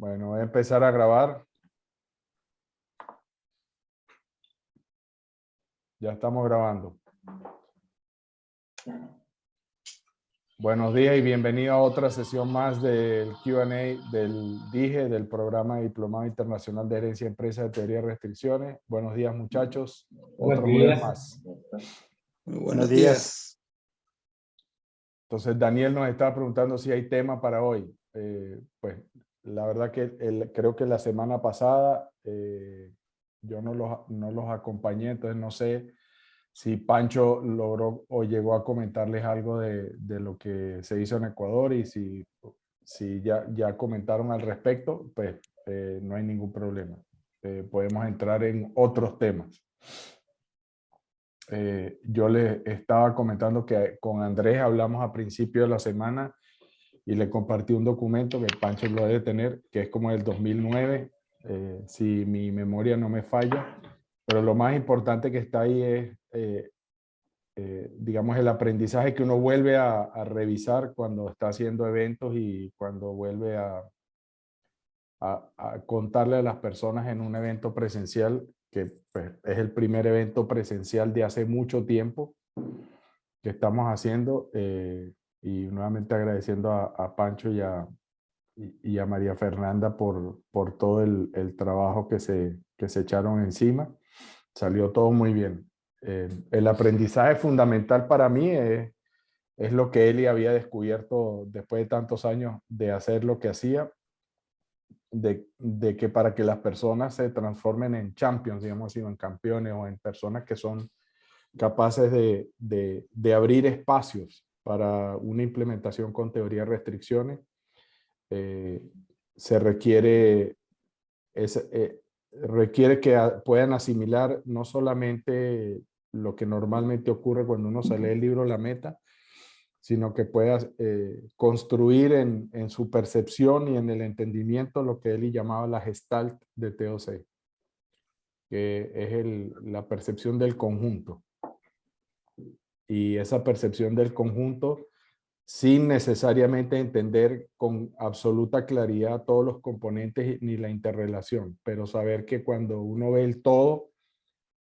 Bueno, voy a empezar a grabar. Ya estamos grabando. Buenos días y bienvenido a otra sesión más del Q&A del DIGE, del Programa Diplomado Internacional de Gerencia de Empresas de Teoría de Restricciones. Buenos días, muchachos. Otro jueves más. Muy buenos días. Entonces, Daniel nos estaba preguntando si hay tema para hoy. Pues la verdad que creo que la semana pasada yo no los acompañé, entonces no sé si Pancho logró o llegó a comentarles algo de lo que se hizo en Ecuador y si ya comentaron al respecto, pues no hay ningún problema. Podemos entrar en otros temas. Yo les estaba comentando que con Andrés hablamos a principio de la semana y le compartí un documento que Pancho lo debe tener, que es como el 2009, si mi memoria no me falla, pero lo más importante que está ahí es, digamos, el aprendizaje que uno vuelve a revisar cuando está haciendo eventos y cuando vuelve a contarle a las personas en un evento presencial, que pues, es el primer evento presencial de hace mucho tiempo que estamos haciendo, y nuevamente agradeciendo a Pancho y a María Fernanda por todo el trabajo que se echaron encima. Salió todo muy bien. El aprendizaje fundamental para mí es lo que Eli había descubierto después de tantos años de hacer lo que hacía, de que para que las personas se transformen en champions, digamos así, o en campeones o en personas que son capaces de abrir espacios para una implementación con teoría de restricciones, se requiere, requiere que puedan asimilar no solamente lo que normalmente ocurre cuando uno se lee el libro La Meta, sino que puedas construir en su percepción y en el entendimiento lo que él llamaba la gestalt de TOC, que es la percepción del conjunto. Y esa percepción del conjunto, sin necesariamente entender con absoluta claridad todos los componentes ni la interrelación, pero saber que cuando uno ve el todo,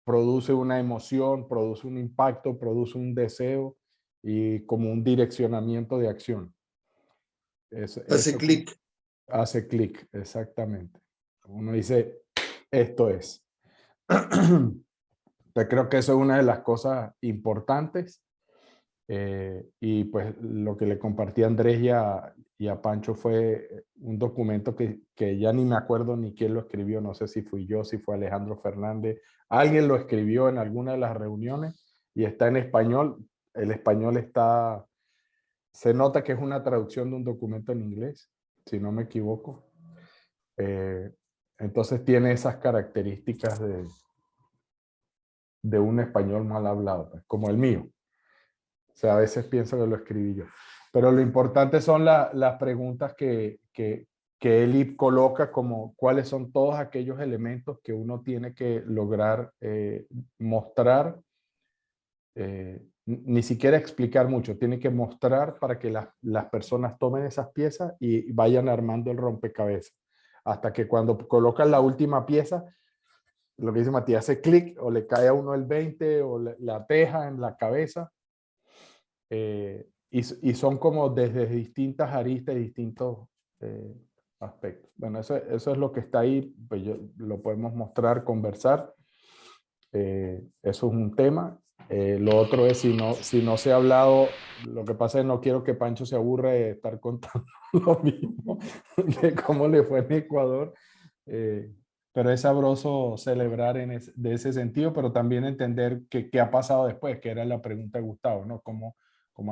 produce una emoción, produce un impacto, produce un deseo y como un direccionamiento de acción. Hace clic. Hace clic, exactamente. Uno dice, esto es. Yo creo que eso es una de las cosas importantes. Y pues lo que le compartí a Andrés y a Pancho fue un documento que ya ni me acuerdo ni quién lo escribió, no sé si fui yo, si fue Alejandro Fernández, alguien lo escribió en alguna de las reuniones y está en español. El español está, se nota que es una traducción de un documento en inglés, si no me equivoco. Entonces tiene esas características de un español mal hablado, pues, como el mío. O sea, a veces pienso que lo escribí yo. Pero lo importante son las preguntas que Eli coloca, como cuáles son todos aquellos elementos que uno tiene que lograr mostrar, ni siquiera explicar mucho, tiene que mostrar para que las personas tomen esas piezas y vayan armando el rompecabezas. Hasta que cuando colocan la última pieza, lo que dice Matías, hace clic o le cae a uno el 20 o la teja en la cabeza. Y son como desde distintas aristas y distintos aspectos. Bueno, eso es lo que está ahí, pues lo podemos mostrar, conversar. Eso es un tema. Lo otro es, si no se ha hablado, lo que pasa es que no quiero que Pancho se aburra de estar contando lo mismo de cómo le fue en Ecuador. Pero es sabroso celebrar de ese sentido, pero también entender qué ha pasado después, que era la pregunta de Gustavo, ¿no? ¿Cómo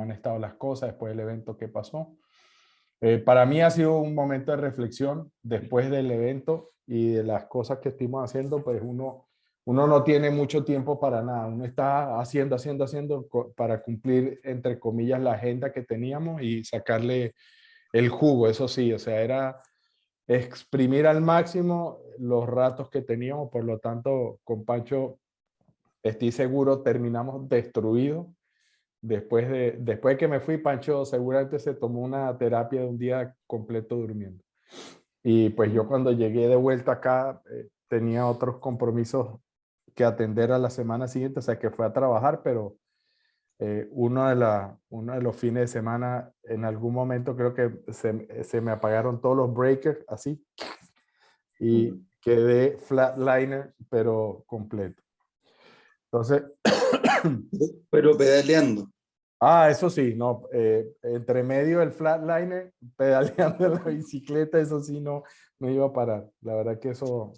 han estado las cosas después del evento que pasó? Para mí ha sido un momento de reflexión después del evento y de las cosas que estuvimos haciendo, pues uno no tiene mucho tiempo para nada. Uno está haciendo para cumplir, entre comillas, la agenda que teníamos y sacarle el jugo, eso sí, o sea, era exprimir al máximo los ratos que teníamos. Por lo tanto, con Pancho, estoy seguro, terminamos destruidos. Después de que me fui, Pancho seguramente se tomó una terapia de un día completo durmiendo. Y pues yo cuando llegué de vuelta acá tenía otros compromisos que atender a la semana siguiente, o sea que fue a trabajar, pero uno de los fines de semana, en algún momento creo que se me apagaron todos los breakers así y quedé flatliner, pero completo. Entonces, Pero pedaleando. eso sí, no, entre medio del flatliner, pedaleando en la bicicleta, eso sí no iba a parar. La verdad que eso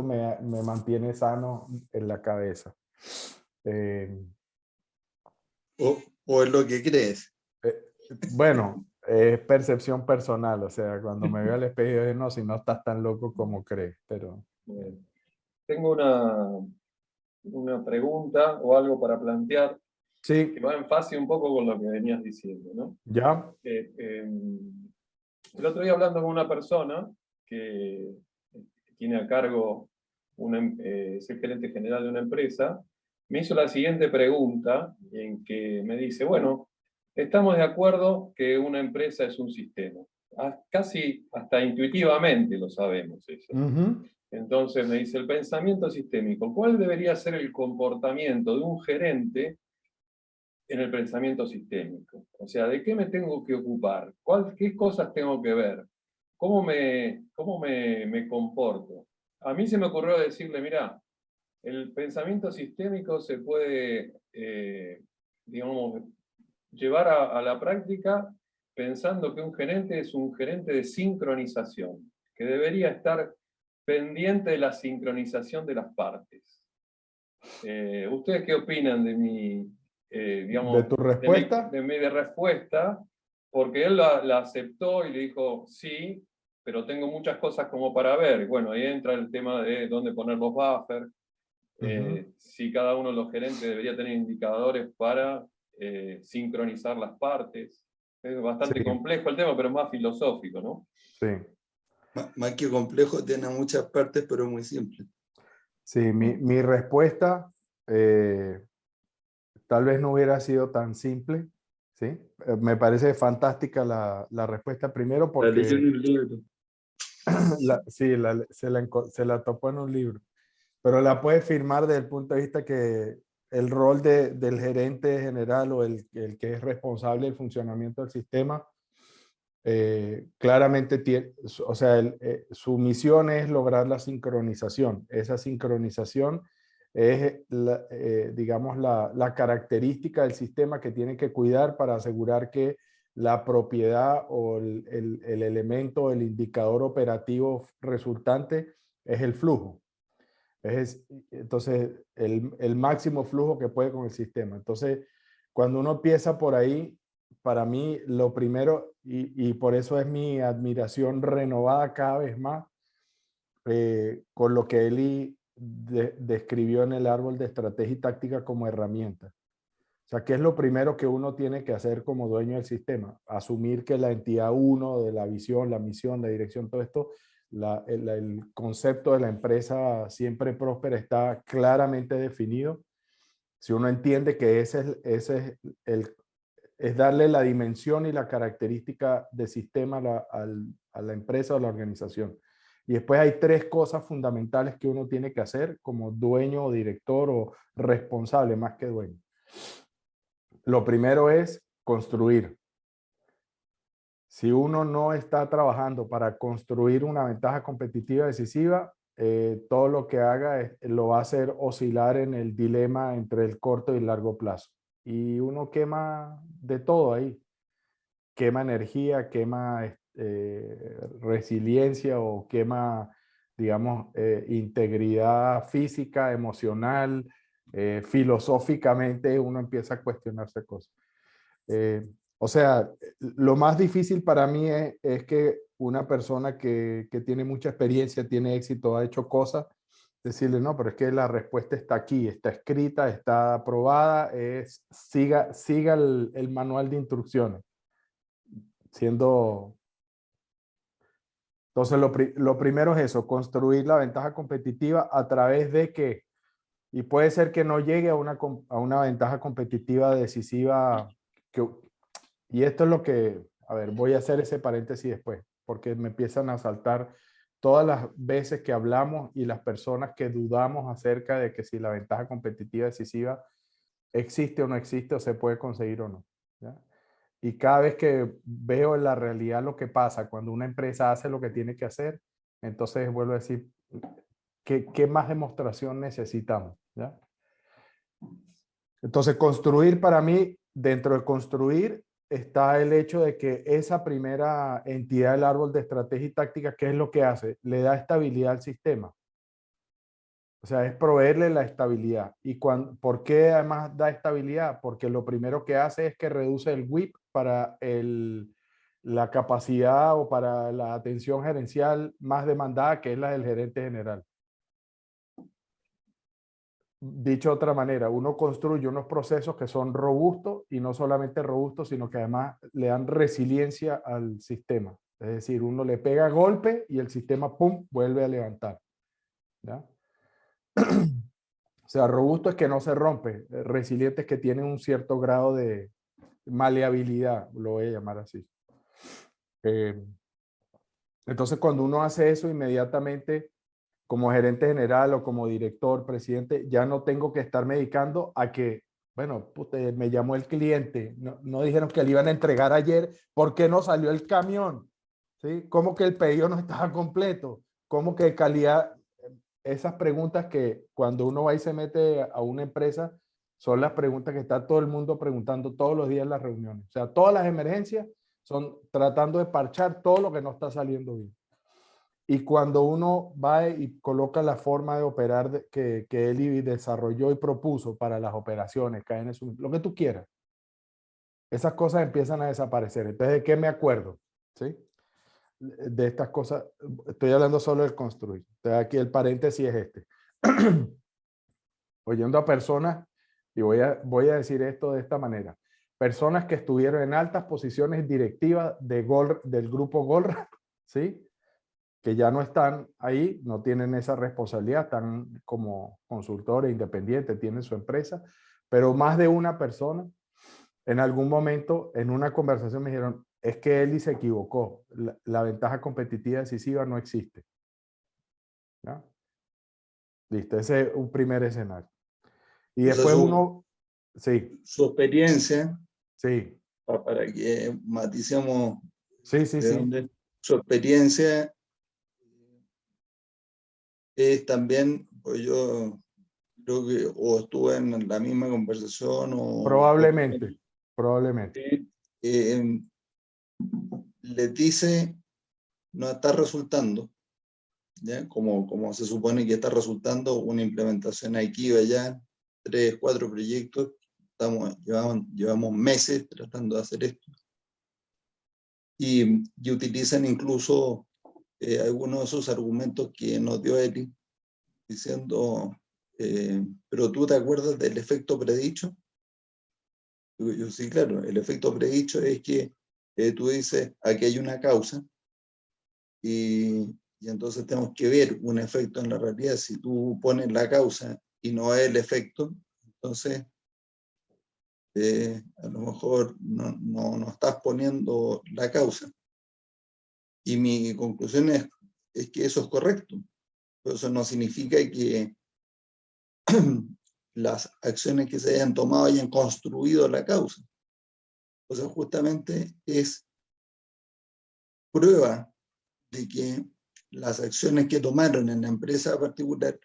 me mantiene sano en la cabeza. O es lo que crees. Bueno, es percepción personal, o sea, cuando me veo al espejo, digo, no, si no estás tan loco como crees, pero... Bueno, tengo una pregunta o algo para plantear Sí, que va en fase un poco con lo que venías diciendo, ¿no? ya. El otro día hablando con una persona que tiene a cargo, es el gerente general de una empresa, me hizo la siguiente pregunta en que me dice, bueno, estamos de acuerdo que una empresa es un sistema. Casi hasta intuitivamente lo sabemos eso. Entonces me dice, el pensamiento sistémico, ¿cuál debería ser el comportamiento de un gerente en el pensamiento sistémico? O sea, ¿de qué me tengo que ocupar? ¿Qué cosas tengo que ver? ¿Cómo me comporto? A mí se me ocurrió decirle, mira, el pensamiento sistémico se puede, digamos, llevar a la práctica pensando que un gerente es un gerente de sincronización, que debería estar pendiente de la sincronización de las partes. ¿Ustedes qué opinan de mi, ¿De digamos, tu respuesta? de mi respuesta? Porque él la aceptó y le dijo, sí, pero tengo muchas cosas como para ver. Bueno, ahí entra el tema de dónde poner los buffers, si cada uno de los gerentes debería tener indicadores para sincronizar las partes. Es bastante Sí, complejo el tema, pero es más filosófico, ¿no? sí. Más que complejo, tiene muchas partes, pero muy simple. Sí, mi respuesta tal vez no hubiera sido tan simple, ¿sí? Me parece fantástica la respuesta primero La leí en porque un libro. sí, se la topó en un libro, pero la puede firmar desde el punto de vista que el rol del gerente general o el que es responsable del funcionamiento del sistema, claramente tiene, o sea, su misión es lograr la sincronización. Esa sincronización es, digamos, la característica del sistema que tiene que cuidar para asegurar que la propiedad o el elemento, el indicador operativo resultante es el flujo. Entonces, el máximo flujo que puede con el sistema. Entonces, cuando uno empieza por ahí, para mí lo primero, y por eso es mi admiración renovada cada vez más, con lo que Eli describió en el árbol de estrategia y táctica como herramienta. O sea, ¿qué es lo primero que uno tiene que hacer como dueño del sistema? Asumir que la entidad uno de la visión, la misión, la dirección, todo esto, el concepto de la empresa siempre próspera está claramente definido. Si uno entiende que ese es darle la dimensión y la característica de sistema a la empresa o la organización. Y después hay tres cosas fundamentales que uno tiene que hacer como dueño o director o responsable más que dueño. Lo primero es construir. Si uno no está trabajando para construir una ventaja competitiva decisiva, todo lo que haga lo va a hacer oscilar en el dilema entre el corto y el largo plazo. Y uno quema de todo ahí. Quema energía, quema resiliencia o quema, digamos, integridad física, emocional, filosóficamente uno empieza a cuestionarse cosas. O sea, lo más difícil para mí es que una persona que tiene mucha experiencia, tiene éxito, ha hecho cosas, decirle, no, pero es que la respuesta está aquí, está escrita, está aprobada, siga el manual de instrucciones. Entonces, lo primero es eso, construir la ventaja competitiva a través de que, y puede ser que no llegue a una ventaja competitiva decisiva, y esto es lo que, a ver, voy a hacer ese paréntesis después. porque me empiezan a saltar todas las veces que hablamos y las personas que dudamos acerca de que si la ventaja competitiva decisiva existe o no existe, o se puede conseguir o no, ¿ya? Y cada vez que veo en la realidad lo que pasa cuando una empresa hace lo que tiene que hacer, entonces vuelvo a decir, ¿qué más demostración necesitamos? ¿Ya? Entonces, construir para mí, dentro de construir, está el hecho de que esa primera entidad del árbol de estrategia y táctica, ¿qué es lo que hace? Le da estabilidad al sistema. O sea, es proveerle la estabilidad. ¿Y por qué además da estabilidad? Porque lo primero que hace es que reduce el WIP para la capacidad o para la atención gerencial más demandada, que es la del gerente general. Dicho de otra manera, uno construye unos procesos que son robustos y no solamente robustos, sino que además le dan resiliencia al sistema. Es decir, uno le pega golpe y el sistema, ¡pum!, vuelve a levantar. ¿Ya? O sea, robusto es que no se rompe, resiliente es que tiene un cierto grado de maleabilidad, lo voy a llamar así. Entonces, cuando uno hace eso, inmediatamente, como gerente general o como director, presidente, ya no tengo que estar medicando a que, bueno, me llamó el cliente, no dijeron que le iban a entregar ayer, ¿por qué no salió el camión? ¿Sí? ¿Cómo que el pedido no estaba completo? ¿Cómo que calidad? Esas preguntas que cuando uno va y se mete a una empresa son las preguntas que está todo el mundo preguntando todos los días en las reuniones. O sea, todas las emergencias son tratando de parchar todo lo que no está saliendo bien. Y cuando uno va y coloca la forma de operar que Eli desarrolló y propuso para las operaciones, KNSU, lo que tú quieras, esas cosas empiezan a desaparecer. Entonces, ¿de qué me acuerdo? ¿Sí? De estas cosas, estoy hablando solo del construir. Entonces, aquí el paréntesis es este. Oyendo a personas, y voy a decir esto de esta manera, personas que estuvieron en altas posiciones directivas del grupo Golra, ¿sí? Que ya no están ahí, no tienen esa responsabilidad, están como consultores independientes, tienen su empresa, pero más de una persona en algún momento en una conversación me dijeron, es que Eli se equivocó, la ventaja competitiva decisiva no existe. ¿Ya? Listo, ese es un primer escenario. Y después sí, Su experiencia, sí, para que maticemos sí, de dónde, su experiencia es también, pues yo creo que o estuve en la misma conversación probablemente. le dice, no está resultando, ¿ya? Como se supone que está resultando una implementación aquí o allá, 3, 4 proyectos, llevamos meses tratando de hacer esto, y utilizan incluso algunos de esos argumentos que nos dio Eli, diciendo, pero tú te acuerdas del efecto predicho. Yo sí, claro, el efecto predicho es que tú dices, aquí hay una causa, y entonces tenemos que ver un efecto en la realidad. Si tú pones la causa y no el efecto, entonces a lo mejor no estás poniendo la causa. Y mi conclusión es que eso es correcto. Pero eso no significa que las acciones que se hayan tomado hayan construido la causa. O sea, justamente es prueba de que las acciones que tomaron en la empresa particular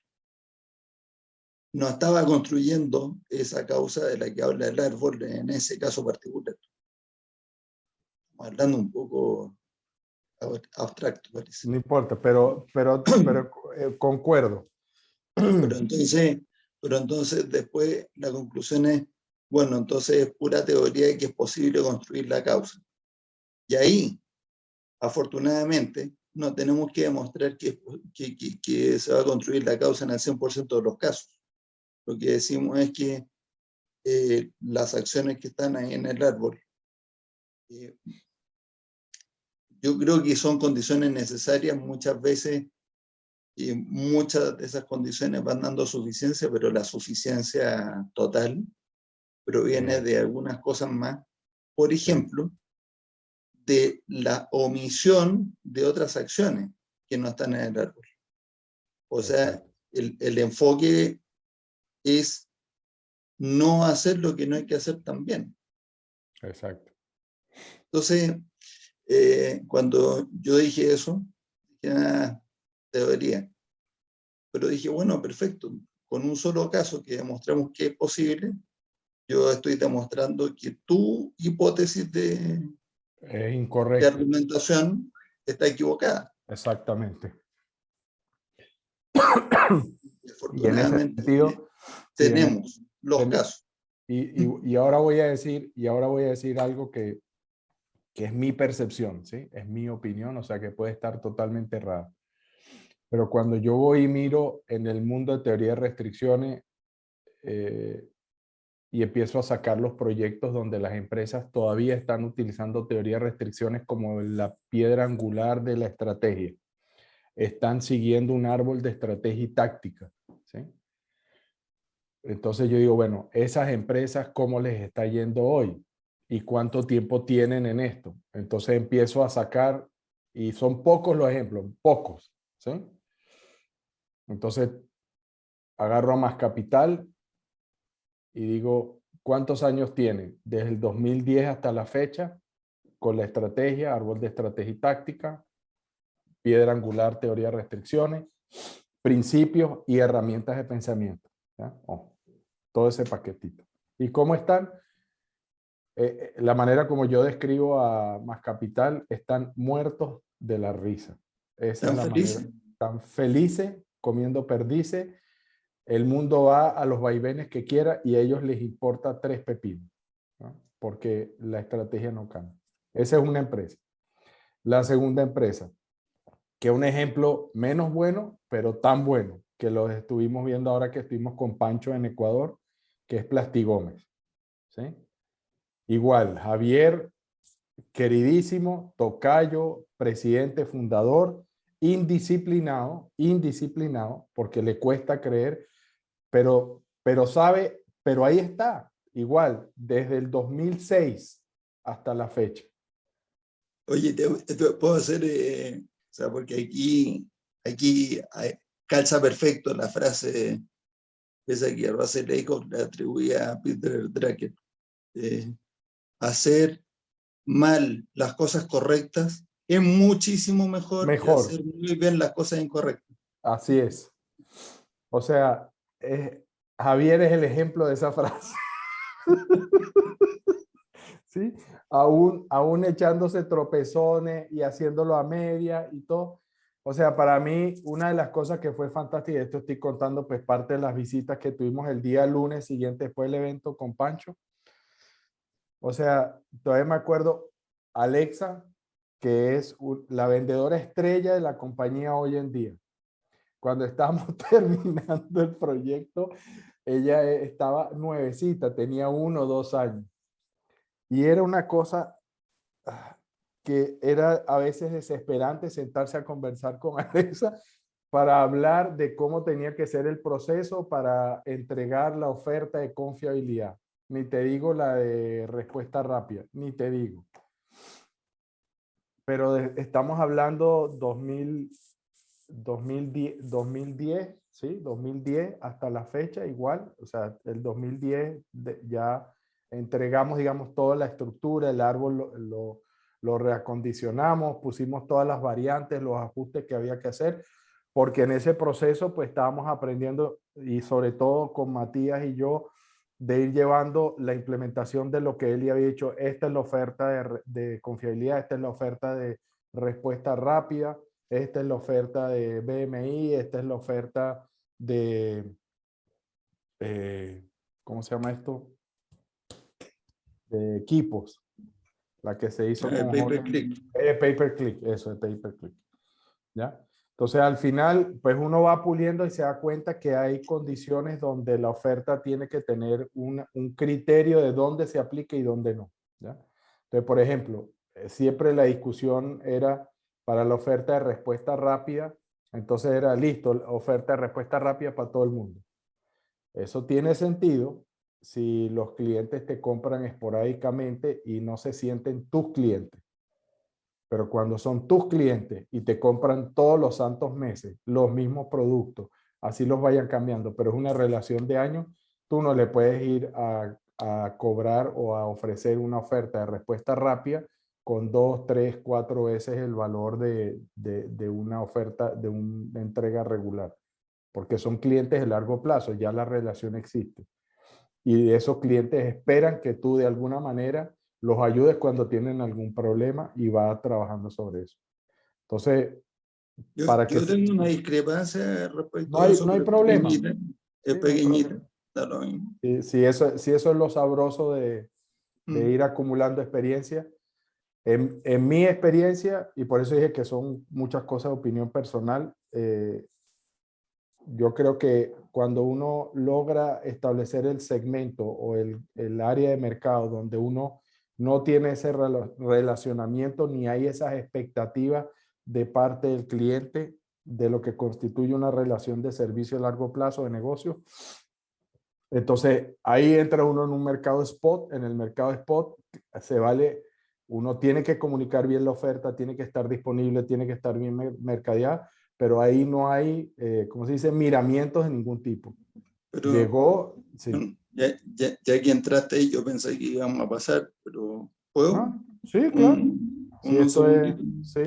no estaba construyendo esa causa de la que habla el árbol en ese caso particular. Estamos hablando un poco abstracto, parece. No importa, pero concuerdo. Pero entonces después la conclusión es, bueno, entonces es pura teoría de que es posible construir la causa. Y ahí, afortunadamente, no tenemos que demostrar que se va a construir la causa en el 100% de los casos. Lo que decimos es que las acciones que están ahí en el árbol, yo creo que son condiciones necesarias muchas veces, y muchas de esas condiciones van dando suficiencia, pero la suficiencia total proviene de algunas cosas más. Por ejemplo, de la omisión de otras acciones que no están en el árbol. O sea, el enfoque es no hacer lo que no hay que hacer también. Exacto. Entonces, cuando yo dije eso, dije, debería. Pero dije, bueno, perfecto. Con un solo caso que demostramos que es posible, yo estoy demostrando que tu hipótesis de Es incorrecto. argumentación está equivocada. Exactamente. Y en ese Afortunadamente, sentido, tenemos los casos. Y ahora voy a decir algo que es mi percepción, ¿sí? Es mi opinión, o sea que puede estar totalmente errada. Pero cuando yo voy y miro en el mundo de teoría de restricciones y empiezo a sacar los proyectos donde las empresas todavía están utilizando teoría de restricciones como la piedra angular de la estrategia, están siguiendo un árbol de estrategia y táctica, ¿sí? Entonces yo digo, bueno, esas empresas, ¿cómo les está yendo hoy? ¿Y cuánto tiempo tienen en esto? Entonces empiezo a sacar, y son pocos los ejemplos, pocos, ¿sí? Entonces agarro a Más Capital y digo, ¿cuántos años tienen? Desde el 2010 hasta la fecha, con la estrategia, árbol de estrategia y táctica, piedra angular, teoría de restricciones, principios y herramientas de pensamiento, ¿ya? Todo ese paquetito. ¿Y cómo están? La manera como yo describo a Más Capital, están muertos de la risa. Esa es ¿Están la felices? manera. Están felices, comiendo perdices. El mundo va a los vaivenes que quiera y a ellos les importa 3 pepinos, ¿no? Porque la estrategia no cambia. Esa es una empresa. La segunda empresa, que es un ejemplo menos bueno, pero tan bueno, que lo estuvimos viendo ahora que estuvimos con Pancho en Ecuador, que es Plastigómez, ¿sí? Igual, Javier, queridísimo, tocayo, presidente, fundador, indisciplinado, porque le cuesta creer, pero sabe, pero ahí está, igual, desde el 2006 hasta la fecha. Oye, te puedo hacer, o sea, porque aquí calza perfecto la frase esa que Russell Acott le atribuía a Peter Drucker. Hacer mal las cosas correctas es muchísimo mejor que Mejor, hacer muy bien las cosas incorrectas. así es. O sea, Javier es el ejemplo de esa frase. ¿Sí? Aún echándose tropezones y haciéndolo a media y todo. O sea, para mí, una de las cosas que fue fantástica, y esto estoy contando pues parte de las visitas que tuvimos el día lunes siguiente después del evento con Pancho. O sea, todavía me acuerdo, Alexa, que es la vendedora estrella de la compañía hoy en día. Cuando estábamos terminando el proyecto, ella estaba nuevecita, tenía 1 o 2 años. Y era una cosa que era a veces desesperante sentarse a conversar con Alexa para hablar de cómo tenía que ser el proceso para entregar la oferta de confiabilidad. Ni te digo la de respuesta rápida, ni te digo. Pero estamos hablando 2010, ¿sí? 2010 hasta la fecha igual. O sea, el 2010 ya entregamos, digamos, toda la estructura, el árbol lo reacondicionamos, pusimos todas las variantes, los ajustes que había que hacer, porque en ese proceso pues estábamos aprendiendo y sobre todo con Matías y yo de ir llevando la implementación de lo que él ya había dicho. Esta es la oferta de confiabilidad, esta es la oferta de respuesta rápida, esta es la oferta de BMI, esta es la oferta de, ¿cómo se llama esto? De equipos, la que se hizo con Pay per click. Pay per click, eso es pay per click, ¿ya? Entonces al final, pues uno va puliendo y se da cuenta que hay condiciones donde la oferta tiene que tener un criterio de dónde se aplica y dónde no, ¿ya? Entonces, por ejemplo, siempre la discusión era para la oferta de respuesta rápida, entonces era listo, oferta de respuesta rápida para todo el mundo. Eso tiene sentido si los clientes te compran esporádicamente y no se sienten tus clientes. Pero cuando son tus clientes y te compran todos los santos meses los mismos productos, así los vayan cambiando, pero es una relación de años, tú no le puedes ir a cobrar o a ofrecer una oferta de respuesta rápida con 2, 3, 4 veces el valor de una oferta, de una entrega regular, porque son clientes de largo plazo, ya la relación existe. Y esos clientes esperan que tú de alguna manera los ayudes cuando tienen algún problema y va trabajando sobre eso. Entonces, para que Yo tengo una discrepancia respecto no a hay, eso, no hay pero problema. es Sí, no hay pequeñita, problema. da lo mismo. Si eso es lo sabroso de ir acumulando experiencia. En mi experiencia, y por eso dije que son muchas cosas de opinión personal, yo creo que cuando uno logra establecer el segmento o el área de mercado donde uno no tiene ese relacionamiento ni hay esas expectativas de parte del cliente de lo que constituye una relación de servicio a largo plazo de negocio, entonces ahí entra uno en un mercado spot. En el mercado spot se vale, uno tiene que comunicar bien la oferta, tiene que estar disponible, tiene que estar bien mercadeada, pero ahí no hay, ¿cómo se dice?, miramientos de ningún tipo. Pero Llegó, sí. bueno, ya que entraste ahí, yo pensé que íbamos a pasar, pero ¿puedo? Ah, sí, claro. Sí, Un esto es, segundito. sí.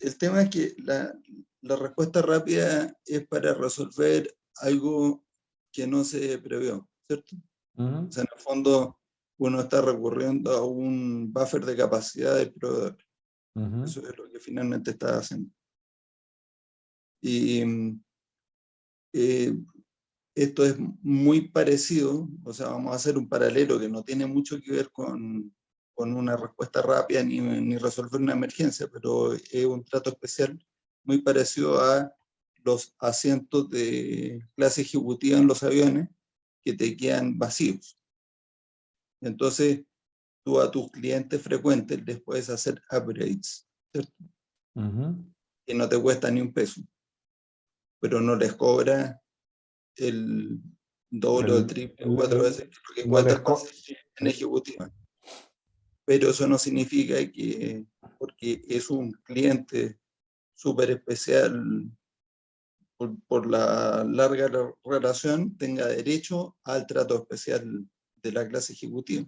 El tema es que la respuesta rápida es para resolver algo que no se previó, ¿cierto? O sea, en el fondo uno está recurriendo a un buffer de capacidad del proveedor. Eso es lo que finalmente está haciendo. Y esto es muy parecido, o sea, vamos a hacer un paralelo que no tiene mucho que ver con una respuesta rápida ni resolver una emergencia, pero es un trato especial muy parecido a los asientos de clase ejecutiva en los aviones que te quedan vacíos. Entonces, tú a tus clientes frecuentes les puedes hacer upgrades, ¿cierto? Que no te cuesta ni un peso, pero no les cobra el doble o el triple o 4 veces lo que no cuesta les el pasaje en ejecutiva. Pero eso no significa que, porque es un cliente súper especial por la larga relación, tenga derecho al trato especial de la clase ejecutiva.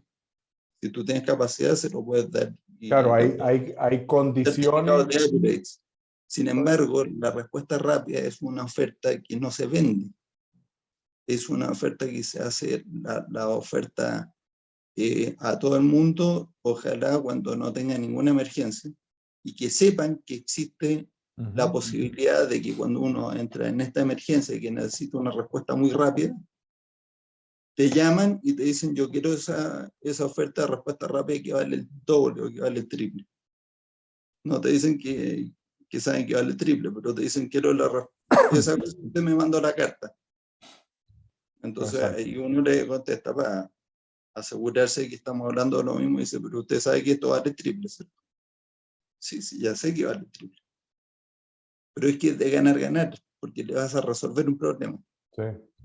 Si tú tienes capacidad, se lo puedes dar. Claro, Y hay certificados condiciones. de upgrades. Sin embargo, la respuesta rápida es una oferta que no se vende. Es una oferta que se hace la oferta a todo el mundo, ojalá cuando no tenga ninguna emergencia, y que sepan que existe la posibilidad de que cuando uno entra en esta emergencia y que necesita una respuesta muy rápida, te llaman y te dicen, yo quiero esa oferta de respuesta rápida que vale el doble o que vale el triple. No te dicen que saben que vale el triple, pero te dicen, quiero esa cosa, usted me mandó la carta. Entonces ahí uno le contesta para asegurarse de que estamos hablando de lo mismo y dice, pero usted sabe que esto vale el triple, ¿cierto? Sí, ya sé que vale el triple. Pero es que es de ganar, porque le vas a resolver un problema. Sí.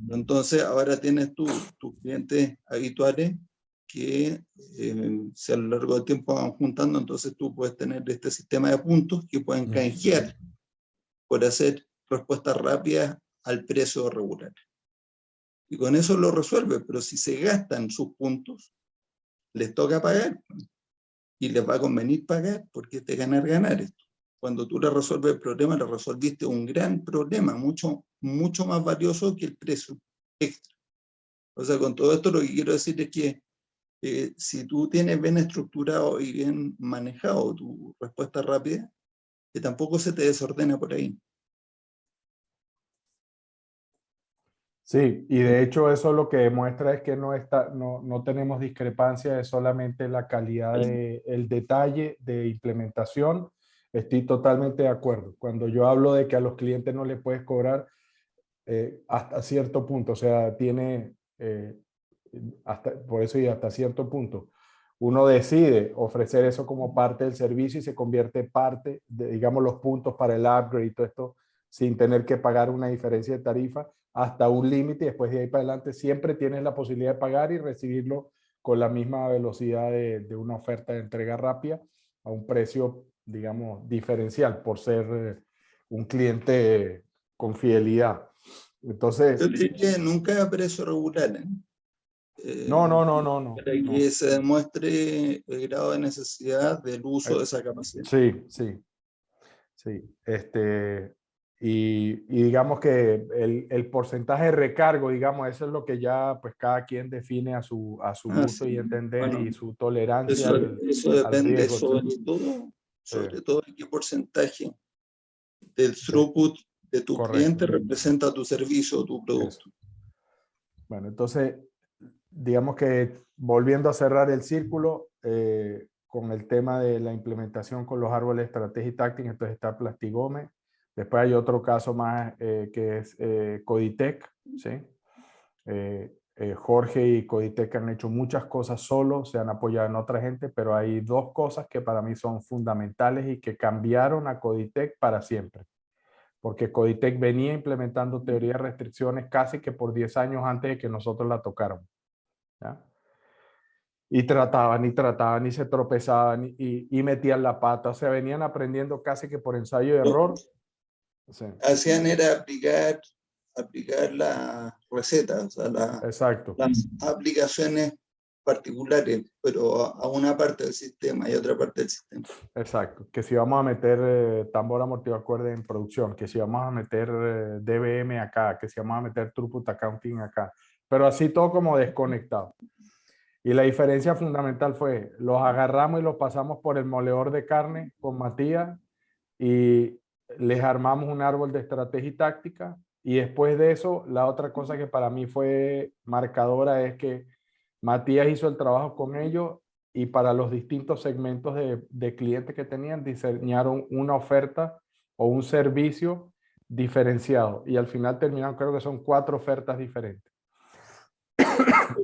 Entonces ahora tienes tus clientes habituales que si a lo largo del tiempo van juntando, entonces tú puedes tener este sistema de puntos que pueden canjear por hacer respuestas rápidas al precio regular. Y con eso lo resuelve, pero si se gastan sus puntos, les toca pagar. Y les va a convenir pagar porque es de ganar esto. Cuando tú le resuelves el problema, le resolviste un gran problema, mucho más valioso que el precio extra. O sea, con todo esto lo que quiero decir es que si tú tienes bien estructurado y bien manejado tu respuesta rápida, que tampoco se te desordena por ahí. Sí, y de hecho eso lo que demuestra es que no tenemos discrepancia, es solamente la calidad el detalle de implementación. Estoy totalmente de acuerdo. Cuando yo hablo de que a los clientes no les puedes cobrar hasta cierto punto, o sea, tiene, por eso y hasta cierto punto, uno decide ofrecer eso como parte del servicio y se convierte parte de, digamos, los puntos para el upgrade y todo esto, sin tener que pagar una diferencia de tarifa hasta un límite, y después de ahí para adelante siempre tienes la posibilidad de pagar y recibirlo con la misma velocidad de una oferta de entrega rápida, a un precio, digamos, diferencial por ser un cliente con fidelidad. Entonces, Yo diría nunca a precio regular, ¿eh? no. Para que se demuestre el grado de necesidad del uso de esa capacidad. Sí. Y digamos que el porcentaje de recargo, digamos, eso es lo que ya pues cada quien define a su gusto y entender, Bueno, y su tolerancia eso al depende riesgo. sobre todo de qué porcentaje del throughput de tu Correcto. cliente representa tu servicio o tu producto. Eso. Bueno, entonces, digamos que volviendo a cerrar el círculo, con el tema de la implementación con los árboles de estrategia y táctica, entonces está Plastigome. Después hay otro caso más que es Coditec, ¿sí? Jorge y Coditec han hecho muchas cosas solos, se han apoyado en otra gente, pero hay dos cosas que para mí son fundamentales y que cambiaron a Coditec para siempre. Porque Coditec venía implementando teoría de restricciones casi que por 10 años antes de que nosotros la tocáramos, ¿ya? Y trataban y se tropezaban y metían la pata, o sea, venían aprendiendo casi que por ensayo y error. Sí. Hacían era aplicar la receta, o sea, Exacto. las aplicaciones particulares, pero a una parte del sistema y otra parte del sistema. Exacto, que si vamos a meter tambor amortiguador cuerda en producción, que si vamos a meter DBM acá, que si vamos a meter throughput accounting acá, pero así todo como desconectado. Y la diferencia fundamental fue, los agarramos y los pasamos por el moledor de carne con Matías y les armamos un árbol de estrategia y táctica. Y después de eso, la otra cosa que para mí fue marcadora es que Matías hizo el trabajo con ellos y para los distintos segmentos de clientes que tenían, diseñaron una oferta o un servicio diferenciado. Y al final terminaron, creo que son 4 ofertas diferentes.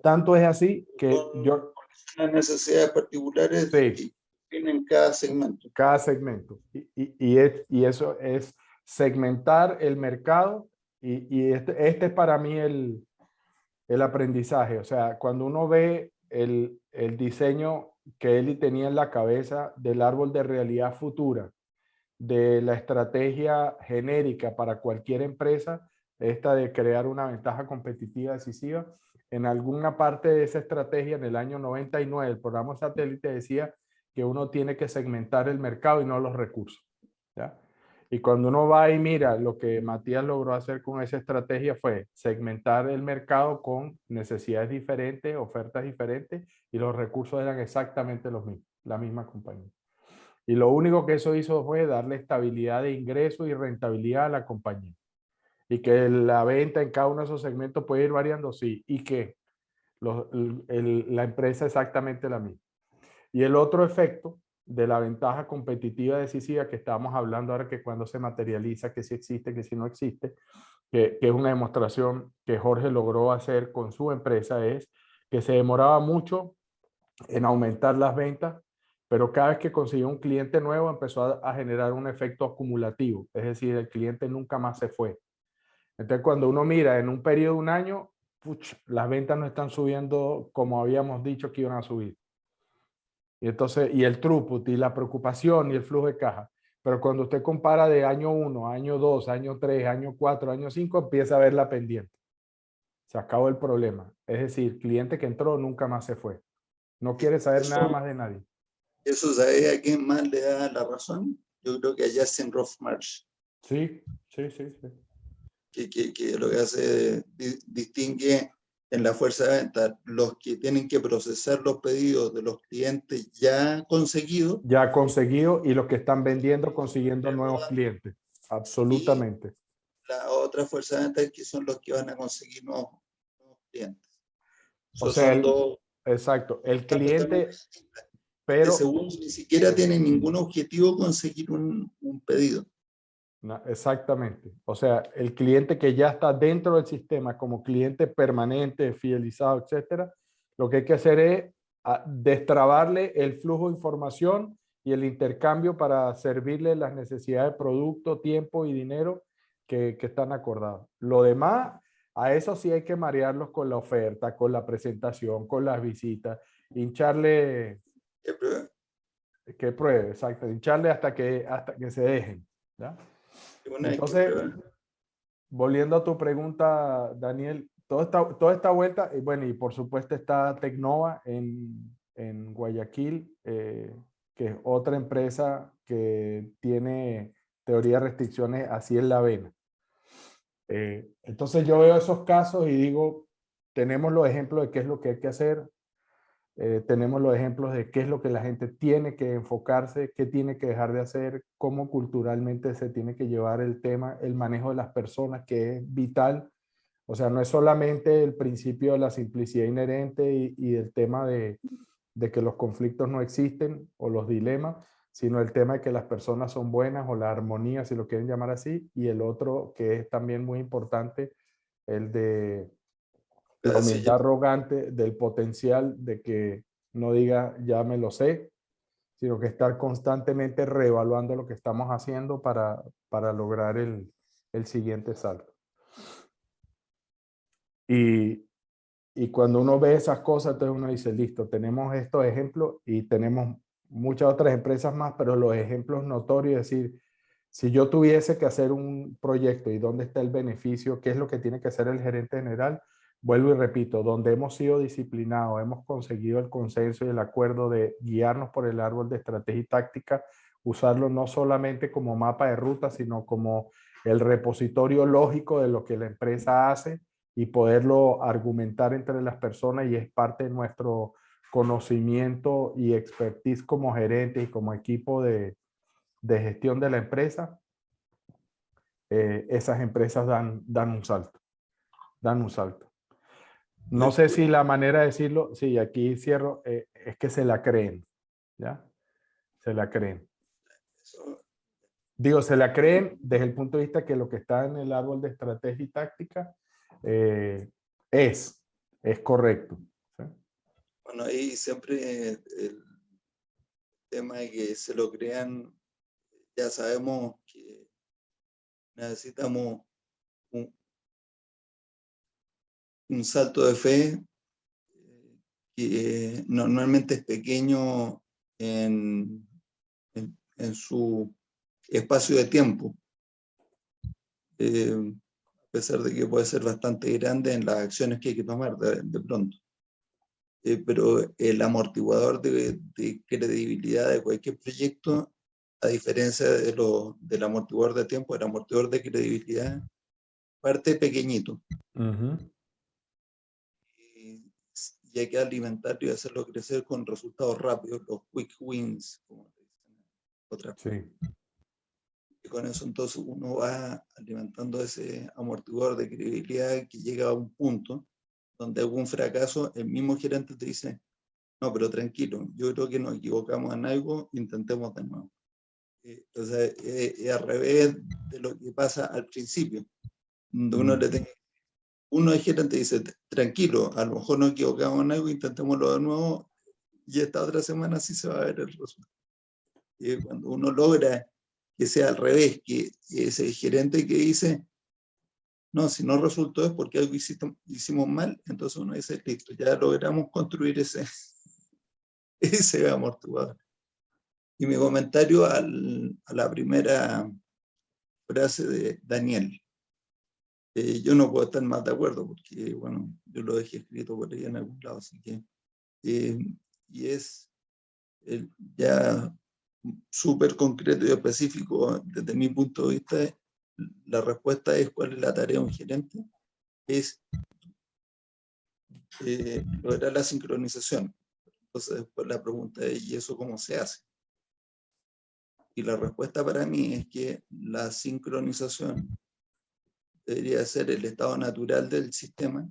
Tanto es así que yo... Las necesidades particulares Sí, que tienen cada segmento. cada segmento. Y eso es segmentar el mercado y este es para mí el aprendizaje. O sea, cuando uno ve el diseño que Eli tenía en la cabeza del árbol de realidad futura, de la estrategia genérica para cualquier empresa, esta de crear una ventaja competitiva decisiva, en alguna parte de esa estrategia en el año 99, el programa satélite decía que uno tiene que segmentar el mercado y no los recursos, ¿ya? Y cuando uno va y mira lo que Matías logró hacer con esa estrategia fue segmentar el mercado con necesidades diferentes, ofertas diferentes, y los recursos eran exactamente los mismos, la misma compañía. Y lo único que eso hizo fue darle estabilidad de ingresos y rentabilidad a la compañía. Y que la venta en cada uno de esos segmentos puede ir variando, sí. Y que la empresa es exactamente la misma. Y el otro efecto de la ventaja competitiva decisiva que estábamos hablando ahora, que cuando se materializa, que si existe, que si no existe, que es una demostración que Jorge logró hacer con su empresa, es que se demoraba mucho en aumentar las ventas, pero cada vez que consiguió un cliente nuevo empezó a generar un efecto acumulativo, es decir, el cliente nunca más se fue. Entonces, cuando uno mira en un periodo de un año, las ventas no están subiendo como habíamos dicho que iban a subir. Y entonces, y el throughput, y la preocupación, y el flujo de caja. Pero cuando usted compara de año 1, año 2, año 3, año 4, año 5, empieza a ver la pendiente. Se acabó el problema. Es decir, cliente que entró nunca más se fue. No quiere saber nada más de nadie. ¿Eso sabe a quién más le da la razón? Yo creo que a Justin Rothmarsh. Sí. Que lo que hace distingue en la fuerza de venta los que tienen que procesar los pedidos de los clientes ya conseguidos. Ya conseguido y los que están vendiendo, consiguiendo nuevos clientes. Absolutamente. Y la otra fuerza de venta que son los que van a conseguir nuevos clientes. O sea, son dos. Exacto. El cliente, pero... Según ni siquiera tiene ningún objetivo conseguir un pedido. Exactamente. O sea, el cliente que ya está dentro del sistema como cliente permanente, fidelizado, etcétera, lo que hay que hacer es destrabarle el flujo de información y el intercambio para servirle las necesidades de producto, tiempo y dinero que están acordados. Lo demás, a eso sí hay que marearlos con la oferta, con la presentación, con las visitas, hincharle... que pruebe, exacto, hincharle hasta que se dejen, ¿ya? Una vez que Entonces, prueban. volviendo a tu pregunta, Daniel, toda esta vuelta, y bueno, y por supuesto está Tecnova en Guayaquil, que es otra empresa que tiene teoría de restricciones así en la vena. Entonces yo veo esos casos y digo, tenemos los ejemplos de qué es lo que hay que hacer, tenemos los ejemplos de qué es lo que la gente tiene que enfocarse, qué tiene que dejar de hacer, cómo culturalmente se tiene que llevar el tema, el manejo de las personas, que es vital. O sea, no es solamente el principio de la simplicidad inherente y el tema de que los conflictos no existen o los dilemas, sino el tema de que las personas son buenas o la armonía, si lo quieren llamar así, y el otro que es también muy importante, el de la Sí, humildad arrogante del potencial de que no diga ya me lo sé, sino que estar constantemente reevaluando lo que estamos haciendo para lograr el siguiente salto. Y cuando uno ve esas cosas, entonces uno dice, listo, tenemos estos ejemplos y tenemos muchas otras empresas más, pero los ejemplos notorios, es decir, si yo tuviese que hacer un proyecto y dónde está el beneficio, qué es lo que tiene que hacer el gerente general, vuelvo y repito, donde hemos sido disciplinados, hemos conseguido el consenso y el acuerdo de guiarnos por el árbol de estrategia y táctica, usarlo no solamente como mapa de ruta, sino como el repositorio lógico de lo que la empresa hace y poderlo argumentar entre las personas, y es parte de nuestro conocimiento y expertise como gerente y como equipo de gestión de la empresa. Esas empresas dan un salto, dan un salto. No sé si la manera de decirlo, sí, aquí cierro, es que se la creen, ¿ya? Se la creen. Digo, se la creen desde el punto de vista que lo que está en el árbol de estrategia y táctica es correcto. ¿Sí? Bueno, ahí siempre el tema de que se lo crean, ya sabemos que necesitamos un salto de fe que normalmente es pequeño en su espacio de tiempo, a pesar de que puede ser bastante grande en las acciones que hay que tomar de pronto. Pero el amortiguador de credibilidad de cualquier proyecto, a diferencia del amortiguador de tiempo, el amortiguador de credibilidad parte pequeñito. Y hay que alimentarlo y hacerlo crecer con resultados rápidos, los quick wins, como dicen otras. Sí. Y con eso entonces uno va alimentando ese amortiguador de credibilidad que llega a un punto donde algún fracaso, el mismo gerente te dice, no, pero tranquilo, yo creo que nos equivocamos en algo, intentemos de nuevo. Entonces, es al revés de lo que pasa al principio, donde uno es gerente y dice, tranquilo, a lo mejor nos equivocamos en algo, intentémoslo de nuevo, y esta otra semana sí se va a ver el resultado. Cuando uno logra que sea al revés, que ese gerente que dice, no, si no resultó es porque algo hicimos mal, entonces uno dice, listo, ya logramos construir ese amortiguador. Y mi comentario a la primera frase de Daniel, yo no puedo estar más de acuerdo porque, bueno, yo lo dejé escrito por ahí en algún lado, así que, y es ya súper concreto y específico desde mi punto de vista. La respuesta es cuál es la tarea de un gerente, es lograr la sincronización. Entonces después la pregunta es, ¿y eso cómo se hace? Y la respuesta para mí es que la sincronización debería ser el estado natural del sistema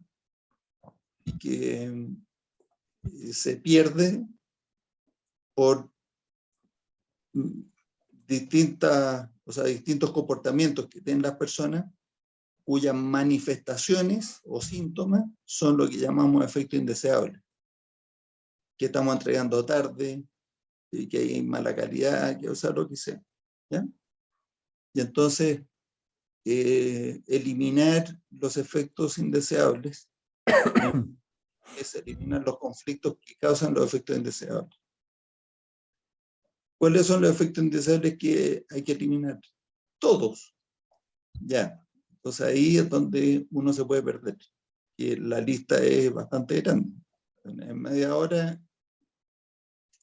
y que se pierde por distintos comportamientos que tienen las personas, cuyas manifestaciones o síntomas son lo que llamamos efecto indeseable. Que estamos entregando tarde, que hay mala calidad, que, o sea, lo que sea. ¿Ya? Y entonces, eliminar los efectos indeseables es eliminar los conflictos que causan los efectos indeseables. ¿Cuáles son los efectos indeseables que hay que eliminar? Todos. Ya. Entonces ahí es donde uno se puede perder. Y la lista es bastante grande. En media hora,